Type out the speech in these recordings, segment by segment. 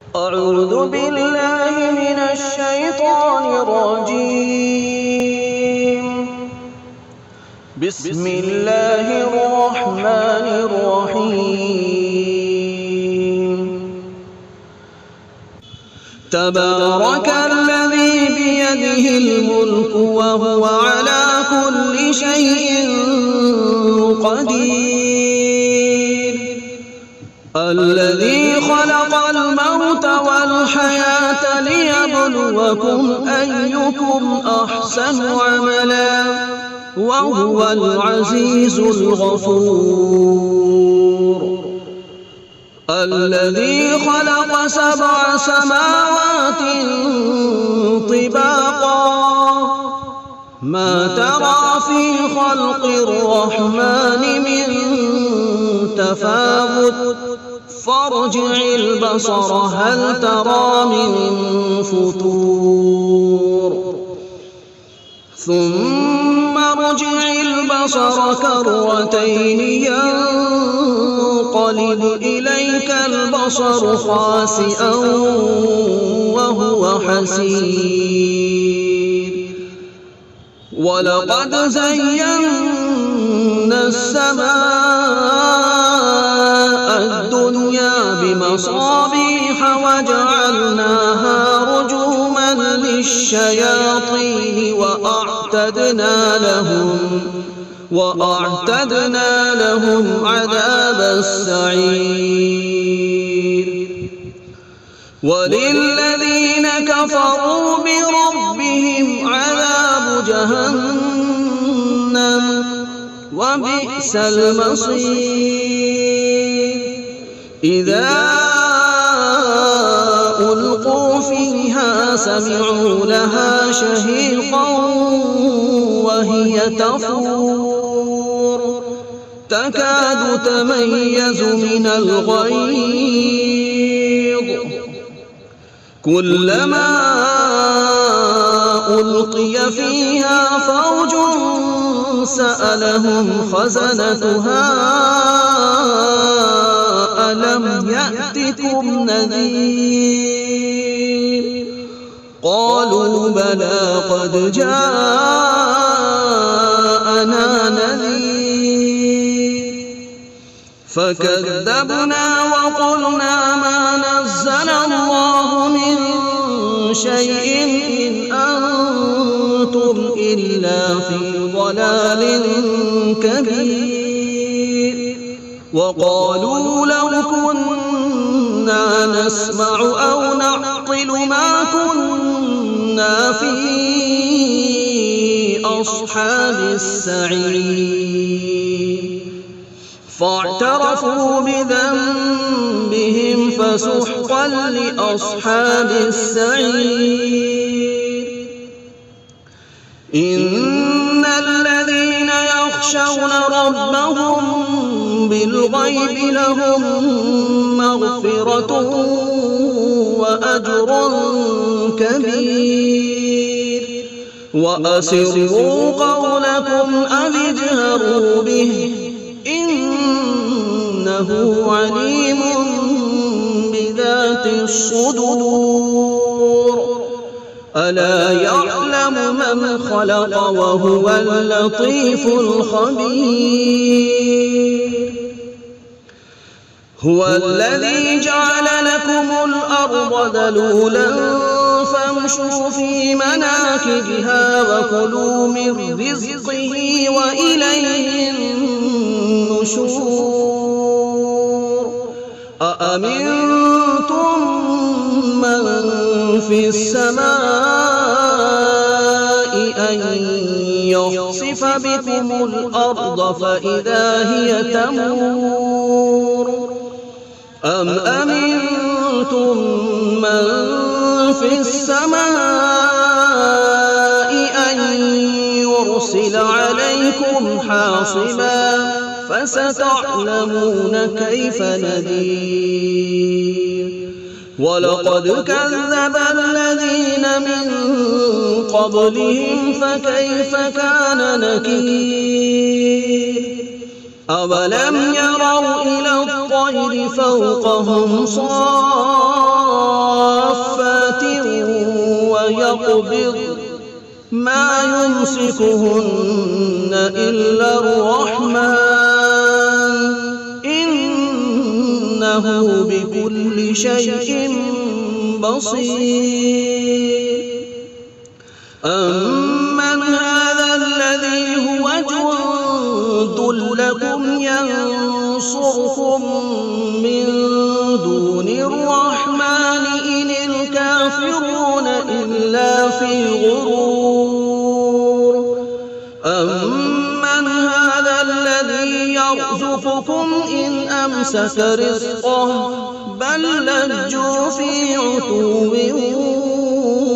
أعوذ بالله من الشيطان الرجيم. بسم الله الرحمن الرحيم. تبارك الذي بيده الملك وهو على كل شيء قدير. الذي خلق الموت والحياة ليبلوكم أيكم أحسن عملا وهو العزيز الغفور. الذي خلق 7 سماوات طباقا ما ترى في خلق الرحمن من تفاوت فارجع البصر هل ترى من فطور ثم ارجع البصر كرتين ينقلب إليك البصر خاسئا وهو حسير. ولقد زينا السماء الدنيا بمصابيح وجعلناها رجوما للشياطين وأعتدنا لهم عذاب السعير. وللذين كفروا بربهم عذاب جهنم وبئس المصير. إذا ألقوا فيها سمعوا لها شهيقا وهي تفور تكاد تميز من الغيظ كلما ألقي فيها فوج سألهم خزنتها ألم يأتكم نذير قالوا بلى قد جاءنا نذير فكذبنا وقلنا ما نزل الله من شيء إن أنتم إلا في ضلال كبير. وقالوا لو كنا نسمع أو نعقل ما كنا في أصحاب السعير. فاعترفوا بذنبهم فسحقا لأصحاب السعير. إن الذين يخشون ربهم بالغيب لهم مغفرة وأجر كبير. وأسروا قولكم أو اجهروا به إنه عليم بذات الصدور. ألا يعلم من خلق وهو اللطيف الخبير. هو الذي جعل لكم الأرض ذلولا فامشوا في مناكبها وكلوا من رزقه وإليه النشور. أأمنتم من في السماء أن يخسف بكم الأرض فإذا هي تمور أم أمنتم من في السماء أن يرسل عليكم حاصبا فستعلمون كيف نذير. ولقد كذب الذين من قبلهم فكيف كان نكير. أولم يروا إلى الطير فوقهم صافات يقبض ما يمسكهن إلا الرحمن إنه بكل شيء بصير. أمن هذا الذي هو جند لكم ينصركم من دون الرحمن إن الكافرون إلا في غرور. أمن هذا الذي يرزقكم إن أمسك رزقه بل لجوا في عتو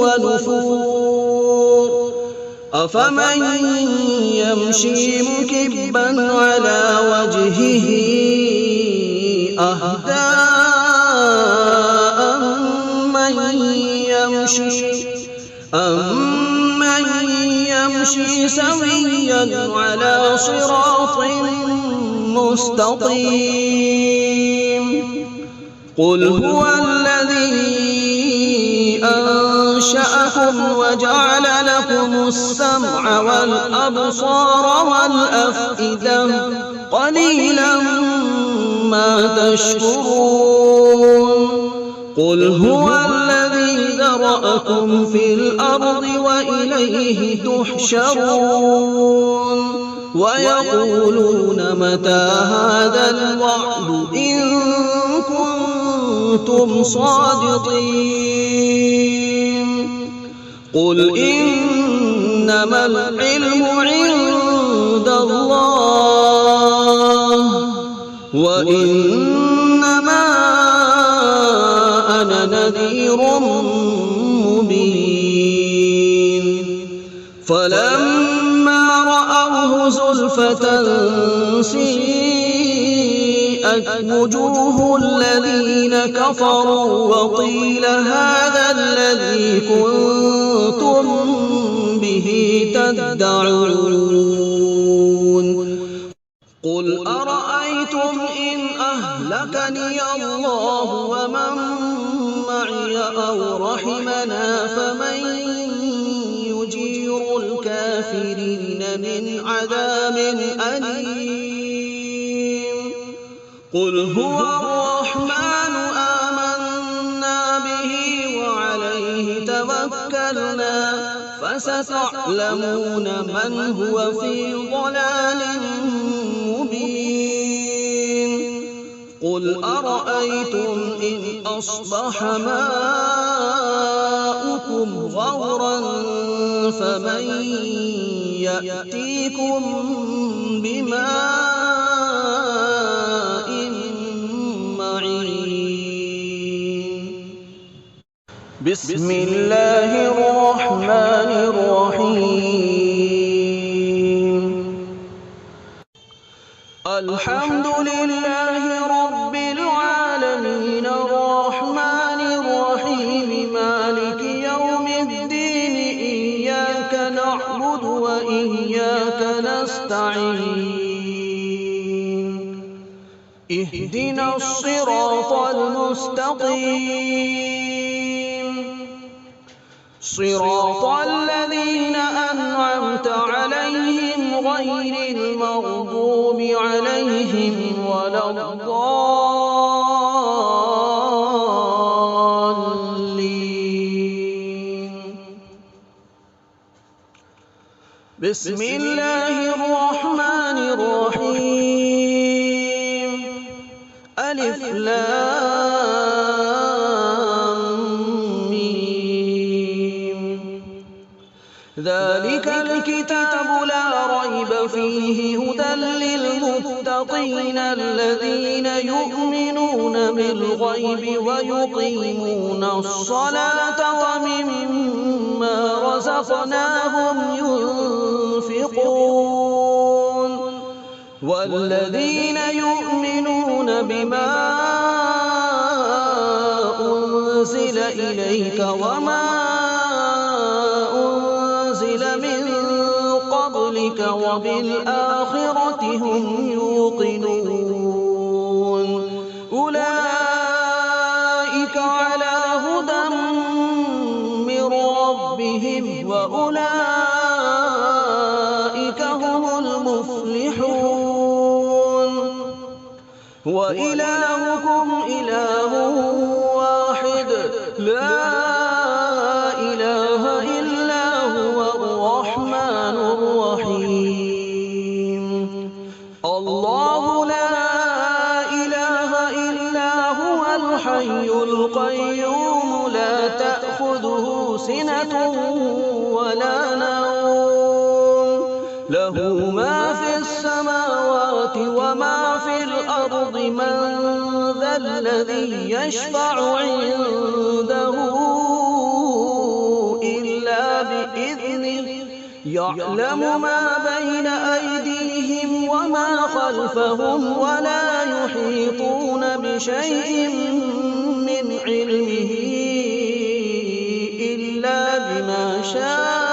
ونفور. أفمن يمشي مكبا على وجهه أهدى أمن يمشي سويا على صراط مستقيم. قل هو الذي أنشأكم وجعل لكم السمع والأبصار والأفئدة قليلا ما تشكرون. قل هو الذي ذرأكم في الأرض وإليه تحشرون. ويقولون متى هذا الوعد إن كنتم صادقين. قل إنما العلم عند الله وإنما أنا نذير مبين. فلما رأوه زلفة سيئت وجوه الذين كفروا وقيل هذا الذي كنتم به تدعون. قل أرأيتم إن أهلكني الله ومن معي أو رحمنا فمن يجير الكافرين من عذاب أليم. قل هو الرحمن آمنا به وعليه توكلنا فستعلمون من هو في ضلال مبين. قل أرأيتم إن أصبح ماؤكم غورا فمن يأتيكم بماء معين. بسم الله الرحمن الرحيم. الحمد لله رب العالمين الرحمن الرحيم مالك يوم الدين إياك نعبد وإياك نستعين. اهدنا الصراط المستقيم صراط الذين أنعمت عليهم غير المغضوب عليهم ولا الضالين. بسم الله الرحمن الرحيم. ألف لام ميم. ذلك الكتاب لا ريب فيه هدى للمتقين الذين يؤمنون بالغيب ويقيمون الصلاة ومما رزقناهم ينفقون. والذين يؤمنون بما أنزل إليك وما أنزل من قبلك وبالآخرة هم يوقنون. أولئك على هدى من ربهم وأولئك هم المفلحون وإلهكم إله واحد لا إله إلا هو الرحمن الرحيم الله لا إله إلا هو الحي القيوم لا تأخذه سنة ولا نوم له ما في السماوات وما في الأرض من ذا الذي يشفع عنده إلا بإذنه يعلم ما بين أيديهم وما خلفهم ولا يحيطون بشيء من علمه إلا بما شاء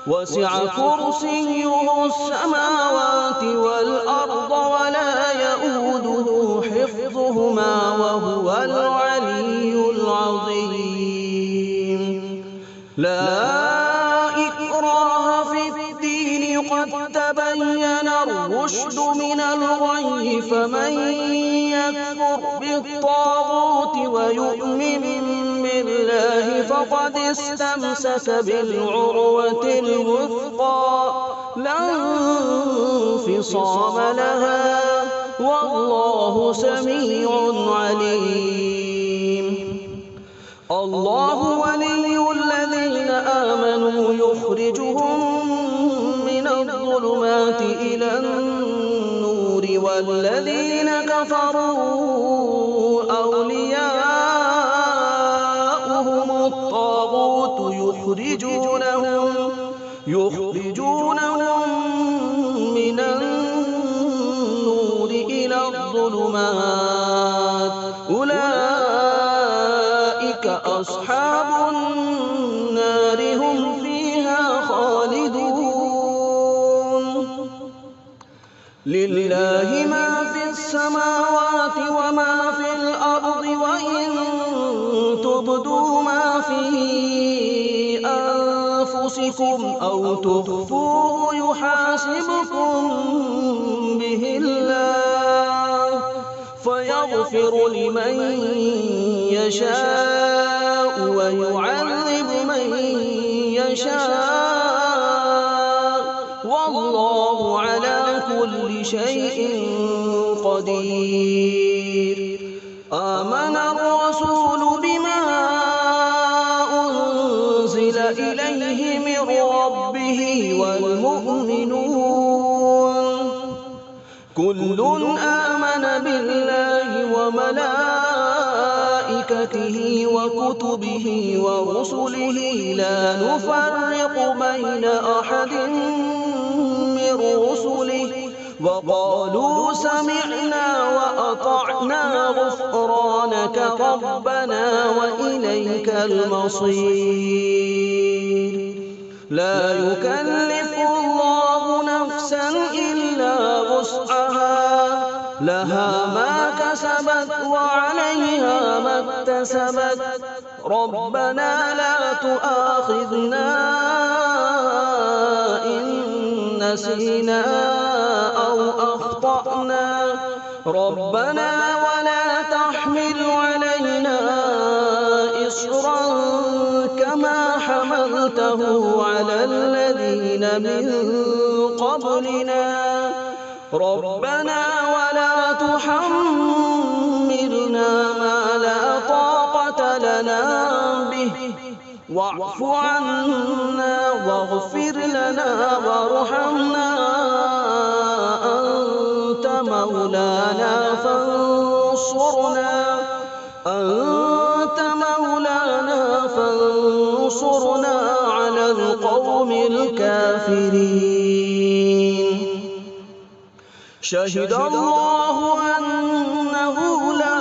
وسع كرسيه السماوات والأرض ولا يئوده حفظهما وهو العلي العظيم لا إكراه في الدين قد تبين الرشد من الغي فمن يكفر بالطاغوت ويؤمن بالله فقد استمسك بالعروة الوثقى لا انفصام لها والله سميع عليم الله ولي الذين آمنوا يخرجهم من الظلمات إلى النور والذين كفروا أولياؤهم الطاغوت يخرجونهم من النور إلى الظلمات أولئك أصحاب النار هم فيها خالدون لله ما في السماوات وما في الأرض وإن تبدوا ما في أنفسكم أو تخفوه يحاسبكم به الله فيغفر لمن يشاء ويعذب من يشاء والله على كل شيء قدير آمن الرسول بما أنزل إليه من ربه والمؤمنون كل آمن بالله وملائكته وكتبه ورسله لا نفرق بين أحد من رسله وقالوا سمعنا وأطعنا غفرانك ربنا وإليك المصير لا يكلف الله نفسا إلا وسعها لها ما كسبت وعليها ما اكتسبت ربنا لا تؤاخذنا إن نسينا أو أخطأنا ربنا ولا تحمل علينا إصرا كما حملته على الذين من قبلنا ربنا ولا تحملنا ما لا طاقة لنا به واعف عنا واغفر لنا وارحمنا أنت مولانا فانصرنا على القوم الكافرين شهد الله أنه لا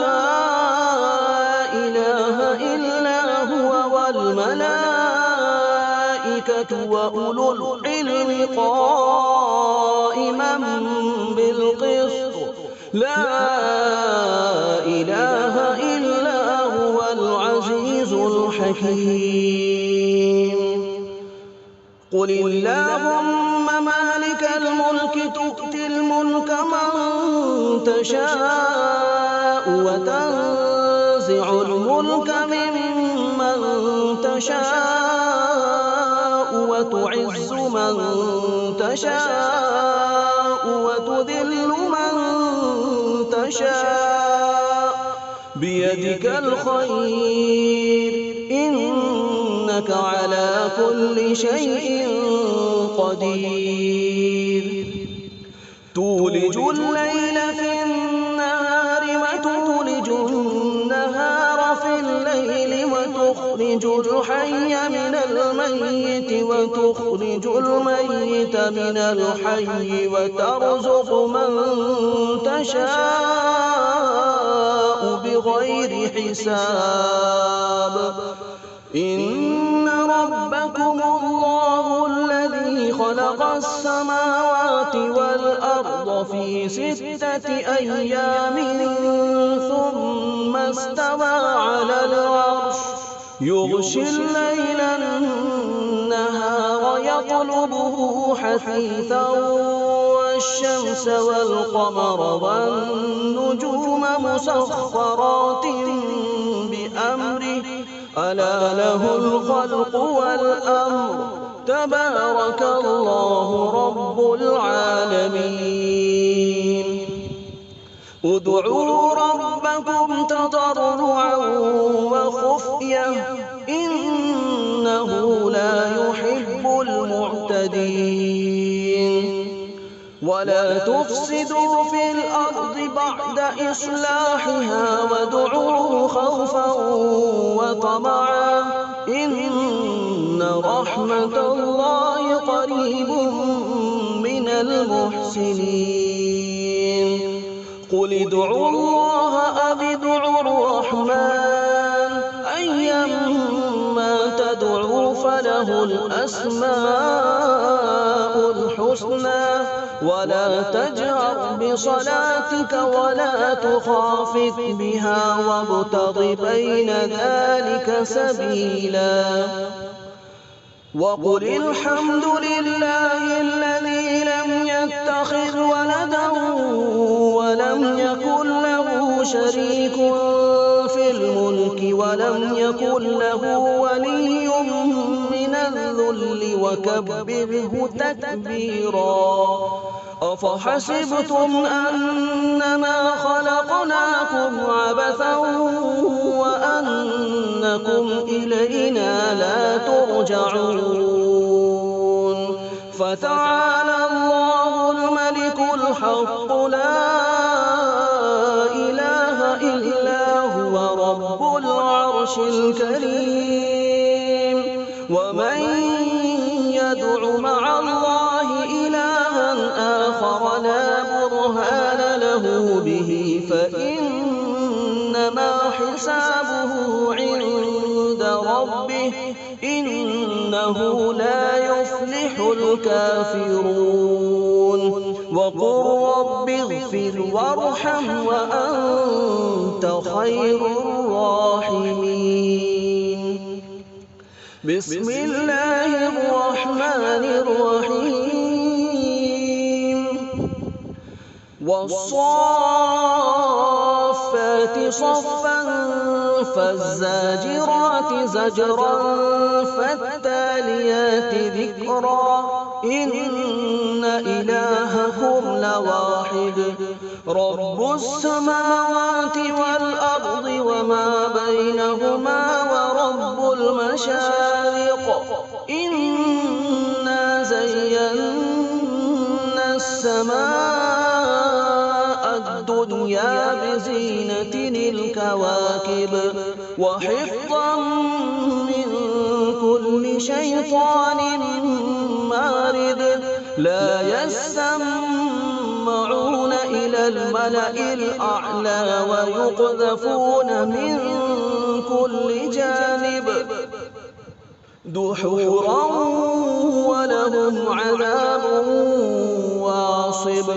إله إلا هو والملائكة وأولو العلم قائما بالقسط لا إله إلا هو العزيز الحكيم حكيم قل اللهم مالك الملك تؤتي الملك من تشاء وتنزع الملك ممن تشاء وتعز من تشاء وتذل من تشاء بيدك الخير إنك على كل شيء قدير تولج الليل في النهار وتولج النهار في الليل وتخرج الحي من الميت وتخرج الميت من الحي وترزق من تشاء بغير حساب إن ربكم الله الذي خلق السماوات والأرض في 6 أيام ثم استوى على العرش يغشي الليل النهار يطلبه حثيثا والشمس والقمر والنجوم مسخرات بأمره ألا له الخلق والأمر تبارك الله رب العالمين ادعوا ربكم تضرعا وخفية إنه لا يحب المعتدين ولا تفسدوا في الأرض بعد إصلاحها وادعوه خوفا وطمعا إن رحمة الله قريب من المحسنين قل ادعوا الله أو ادعوا الرحمن أيما تدعوا فله الأسماء الحسنى ولا تجهر بصلاتك ولا تخافت بها وابتغ بين ذلك سبيلا وقل الحمد لله الذي لم يتخذ ولدا ولم يكن له شريك في الملك ولم يكن له ولي من الذل وكبره تكبيرا أفحسبتم أنما خلقناكم عبثا وأنكم إلينا لا ترجعون فتعالى الله الملك الحق لا إله إلا هو رب العرش الكريم ومن يدع مع الله إلها آخر لا برهان له به فإنما حسابه عند ربه إنه لا يفلح الكافرون وقل رب اغفر وارحم وأنت خير الراحمين بسم الله الرحمن الرحيم والصافات صفا فالزاجرات زجرا فالتاليات ذكرا إن إلهكم لواحد رب السماوات والأرض وما بينهما ورب المشارق إنا زينا السماء الدنيا بزينة الكواكب وحفظا من كل شيطان مارد لا يسمعون إلى الملأ الأعلى ويقذفون من كل جانب دحورا ولهم عذاب واصب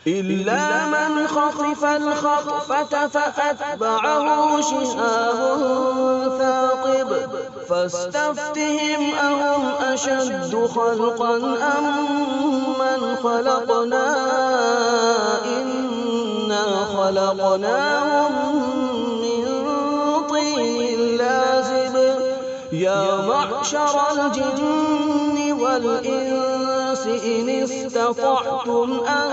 إلا من خطف الخطفة فأتبعه شهاب ثاقب فاستفتهم أهم أشد خلقا أم من خلقنا إنا خلقناهم من طين لازب يا معشر الجن والإنس إن استطعتم أن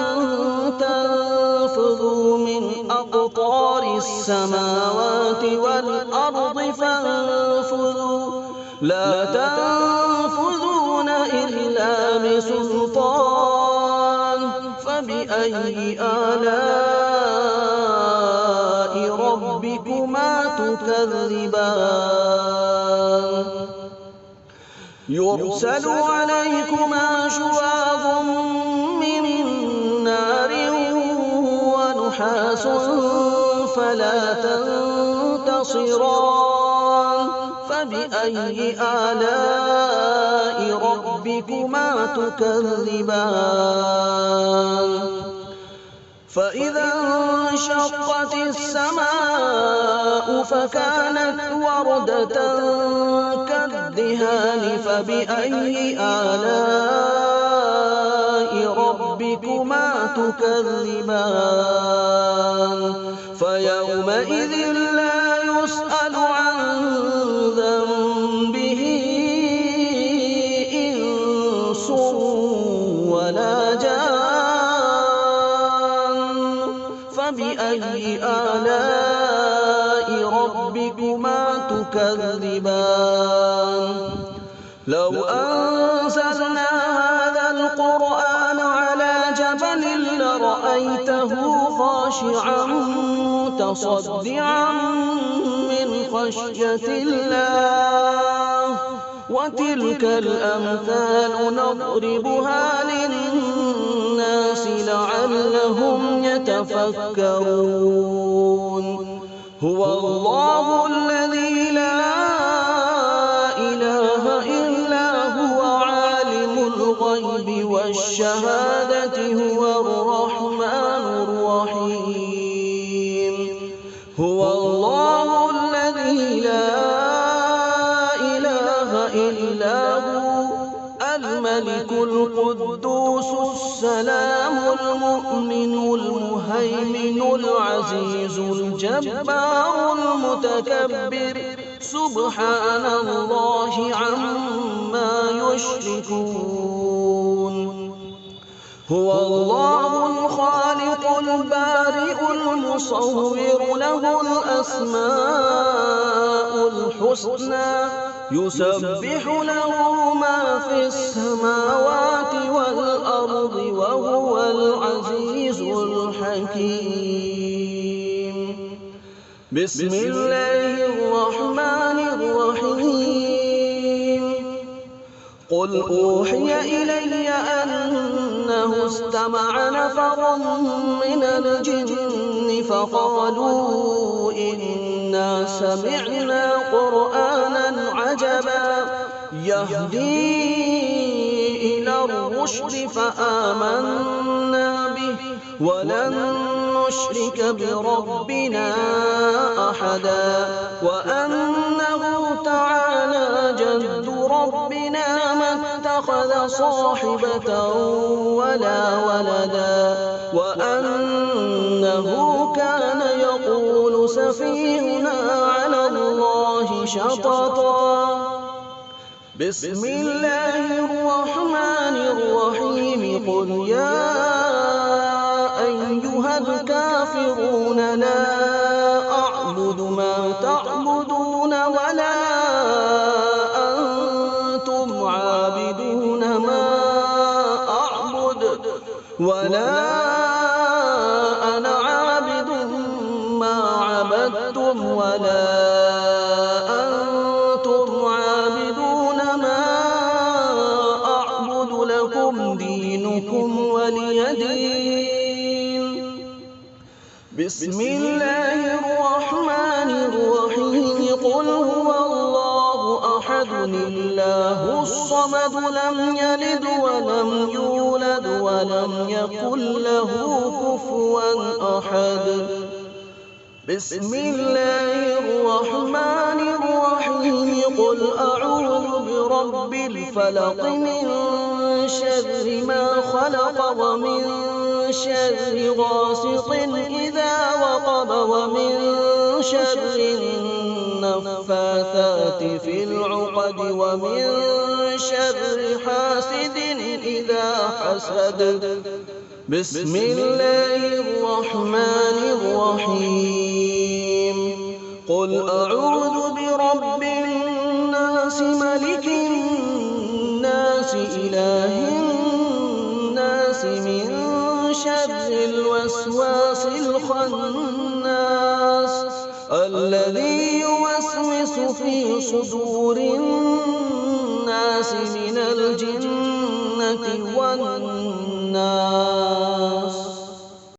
تنفذوا من أقطار السماوات والأرض فانفذوا لا تنفذون إلا بسلطان فبأي آلاء ربكما تكذبان يرسل عليكما شواظ من نار ونحاس فلا تنتصران فبأي آلاء ربكما تكذبان فإذا انشقت السماء فكانت وردة كالدهان فبأي آلاء ربكما تكذبان فيومئذ لا يسأل عن ذنبه إنس ولا جان فبأي آلاء ربكما تكذبان لو أنزلنا هذا القرآن على جبل لرأيته خاشعا متصدعا من خشية الله وتلك الأمثال نضربها للناس لعلهم يتفكرون هو الله الذي لا إله إلا هو عالم الغيب والشهادة هو الرحمن الرحيم هو الله الذي لا إله إلا هو الملك القدوس السلام المؤمن المهيمن العزيز الجبار المتكبر سبحان الله عما يشركون هو الله الخالق البارئ المصور له الأسماء الحسنى يسبح له ما في السماوات والأرض وهو العزيز الحكيم بسم الله الرحمن الرحيم قل أوحي إلي أنه استمع نفر من الجن فقالوا إنا سمعنا قرآنا عجبا يهدي إلى الرشد فآمنا به ولن نشرك بربنا أحدا وأنه تعالى جد ربنا ما اتخذ صاحبة ولا ولدا وأنه كان يقول سفيهنا على الله شططا بسم الله الرحمن الرحيم قل يا أيها الكافرون لا أعبد ما تعبدون ولا أنتم عابدون ما أعبد ولا أنا عابد ما عبدتم ولا أنتم عابدون ما أعبد لكم دينكم ولي دين بسم الله الرحمن الرحيم قل هو الله أحد الله الصمد لم يلد ولم يولد ولم يكن له كفوا أحد بسم الله الرحمن الرحيم قل برب الفلق من شر ما خلق ومن شر غاسق إذا وقب ومن شر النفاثات في العقد ومن شر حاسد إذا حسد. بسم الله الرحمن الرحيم. قل أعوذ برب الناس ملك الناس إله الناس من شر الوسواس الخناس الذي يوسوس في صدور الناس من الجنة والناس.